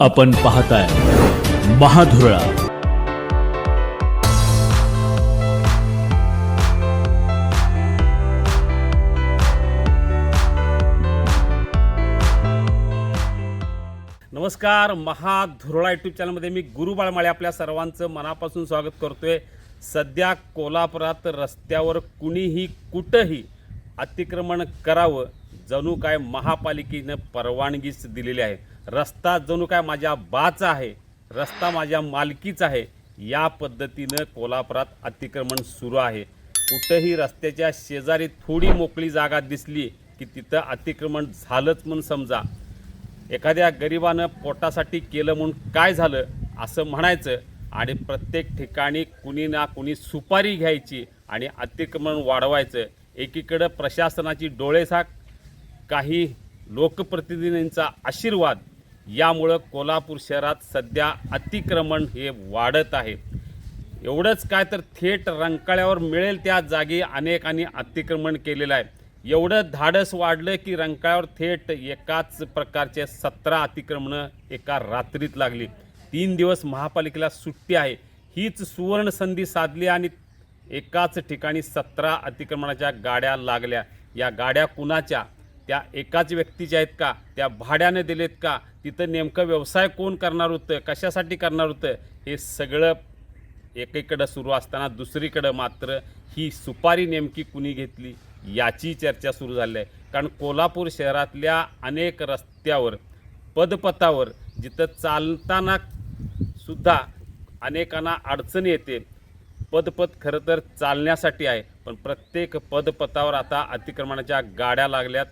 आपण पाहताय महाधुरळा. नमस्कार. महाधुरळा यूट्यूब चॅनलमध्ये मी गुरु बाळमाळे आपल्या सर्वांचं मनापासून स्वागत करतोय. सध्या कोल्हापुरात रस्त्यावर कुणीही कुठंही अतिक्रमण करावं जणू काय महापालिकेनं परवानगीच दिलेली आहे. रस्ता जणू काय माझ्या बाचा आहे, रस्ता माझ्या मालकीचा आहे, या पद्धतीनं कोल्हापुरात अतिक्रमण सुरू आहे. कुठंही रस्त्याच्या शेजारी थोडी मोकळी जागा दिसली की तिथं अतिक्रमण झालंच म्हणून समजा. एखाद्या गरिबानं पोटासाठी केलं म्हणून काय झालं असं म्हणायचं आणि प्रत्येक ठिकाणी कुणी ना कुणी सुपारी घ्यायची आणि अतिक्रमण वाढवायचं. एकीकडं प्रशासनाची डोळेझाक, काही लोकप्रतिनिधींचा आशीर्वाद, यामुळं कोल्हापूर शहरात सध्या अतिक्रमण हे वाढत आहे. एवढंच काय तर थेट रंकाळ्यावर मिळेल त्या जागी अनेकांनी अतिक्रमण केलेलं आहे. एवढं धाडस वाढलं की रंकाळ्यावर थेट एकाच प्रकारचे 17 अतिक्रमणं एका रात्रीत लागली. 3 दिवस महापालिकेला सुट्टी आहे. हीच सुवर्ण संधी साधली आणि एकाच ठिकाणी 17 अतिक्रमणाच्या गाड्या लागल्या. या गाड्या कुणाच्या? त्या एकाच व्यक्तीच्या आहेत का? त्या भाड्याने दिलेत का? तिथं नेमकं व्यवसाय कोण करणार होतं, कशासाठी करणार होतं, हे सगळं एकीकडं सुरू असताना दुसरीकडं मात्र ही सुपारी नेमकी कुणी घेतली याची चर्चा सुरू झाली आहे. कारण कोल्हापूर शहरातल्या अनेक रस्त्यावर, पदपथावर जिथं चालताना सुद्धा अनेकांना अडचण येते. पदपथ खरं तर चालण्यासाठी आहे, पण प्रत्येक पदपथावर आता अतिक्रमणाच्या गाड्या लागल्यात.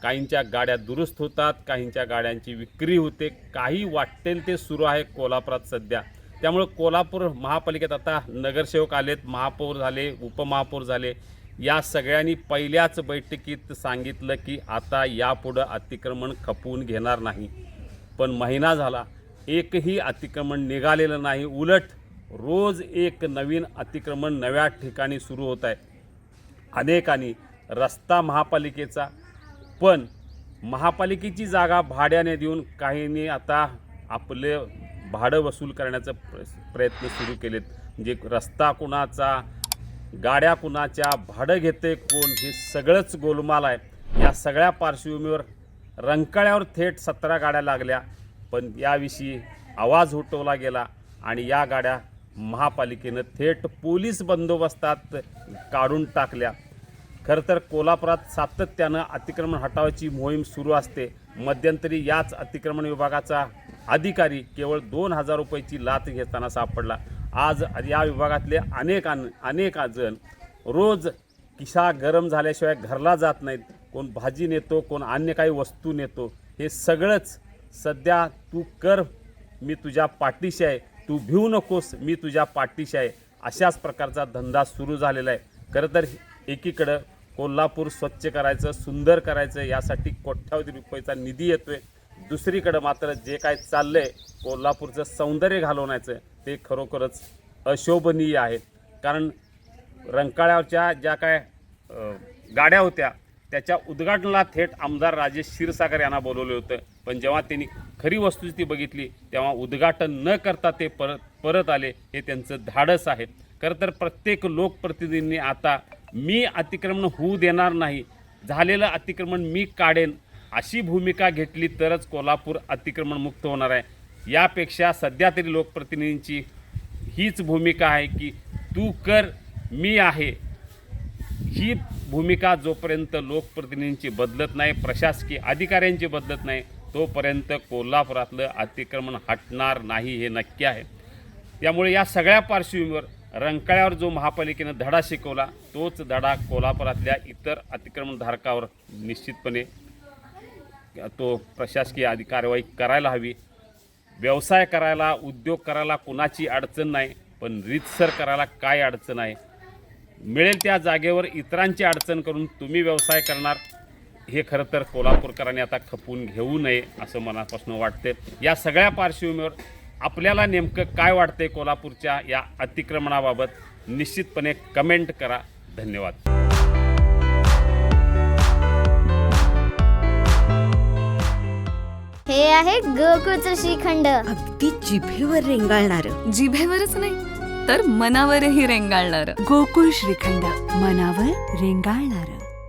काहींच्या गाड्या दुरुस्त होतात, काहींच्या गाड्यांची विक्री होते, काही वाटेल ते सुरू आहे कोल्हापुरात सध्या. त्यामुळे कोल्हापूर महापालिकेत आता नगरसेवक आलेत, महापौर झाले, उपमहापौर झाले. या सगळ्यांनी पहिल्याच बैठकीत सांगितलं की आता यापुढं अतिक्रमण खपवून घेणार नाही. पण महिना झाला, एकही अतिक्रमण निघालेलं नाही. उलट रोज एक नवीन अतिक्रमण नव्या ठिकाणी सुरू होत आहे. अनेकांनी रस्ता महापालिकेचा, पण महापालिकेची जागा भाड्याने देऊन काहींनी आता आपले भाडं वसूल करण्याचा प्रयत्न सुरू केलेत. म्हणजे रस्ता कुणाचा, गाड्या कुणाच्या, भाडं घेते कोण, हे सगळंच गोलमाल आहे. या सगळ्या पार्श्वभूमीवर रंकाळ्यावर थेट 17 गाड्या लागल्या, पण याविषयी आवाज उठवला गेला आणि या गाड्या महापालिकेनं थेट पोलीस बंदोबस्तात काढून टाकल्या. खरं तर कोल्हापुरात सातत्यानं अतिक्रमण हटावाची मोहीम सुरू असते. मध्यंतरी याच अतिक्रमण विभागाचा अधिकारी केवळ 2,000 रुपयाची लाच घेताना सापडला. आज या विभागातले अनेक जण रोज खिसा गरम झाल्याशिवाय घरला जात नाहीत. कोण भाजी नेतो, कोण अन्य काही वस्तू नेतो. हे सगळंच सध्या तू कर, मी तुझ्या पाठीशी आहे, तू भिवू नकोस, मी तुझ्या पाठीशी आहे, अशाच प्रकारचा धंदा सुरू झालेला आहे. खरं तर एकीकडं कोल्हापूर स्वच्छ करायचं, सुंदर करायचं, यासाठी कोट्यावधी रुपयाचा निधी येतो आहे. दुसरीकडं मात्र जे काय चाललं आहे कोल्हापूरचं सौंदर्य घालवण्याचं, ते खरोखरच अशोभनीय आहे. कारण रंकाळ्याच्या ज्या काय गाड्या होत्या त्याच्या उद्घाटनाला थेट आमदार राजेश क्षीरसागर यांना बोलवलं होतं, पण जेव्हा त्यांनी खरी वस्तुस्थिती बघितली तेव्हा उद्घाटन न करता ते परत आले. हे त्यांचं धाडस आहे. खरं तर प्रत्येक लोकप्रतिनिधींनी आता मी अतिक्रमण होऊ देणार नाही, झालेलं अतिक्रमण मी काढेन, अशी भूमिका घेतली तरच कोल्हापूर अतिक्रमण मुक्त होणार आहे. यापेक्षा सध्या तरी लोकप्रतिनिधींची हीच भूमिका आहे की तू कर, मी आहे. ही भूमिका जोपर्यंत लोकप्रतिनिधींची बदलत नाही, प्रशासकीय अधिकाऱ्यांची बदलत नाही, तोपर्यंत कोल्हापुरातलं अतिक्रमण हटणार नाही, हे नक्की आहे. त्यामुळे या सगळ्या पार्श्वभूमीवर रंकाळ्यावर जो महापालिकेनं धडा शिकवला तोच धडा कोल्हापुरातल्या इतर अतिक्रमणधारकावर निश्चितपणे तो प्रशासकीय कारवाई करायला हवी. व्यवसाय करायला, उद्योग करायला कुणाची अडचण नाही, पण रीतसर करायला काय अडचण आहे? मिळेल त्या जागेवर इतरांची अडचण करून तुम्ही व्यवसाय करणार, हे खरं तर कोल्हापूरकरांनी आता खपवून घेऊ नये असं मनापासून वाटते. या सगळ्या पार्श्वभूमीवर आपल्याला नेमकं काय वाटतंय कोल्हापूरच्या या अतिक्रमणाबाबत, निश्चितपणे कमेंट करा. धन्यवाद. हे आहे गोकुळचं श्रीखंड. अगदी जिभेवर रेंगाळणार. जिभेवरच नाही तर मनावरही रेंगाळणार. गोकुळ श्रीखंड, मनावर रेंगाळणार.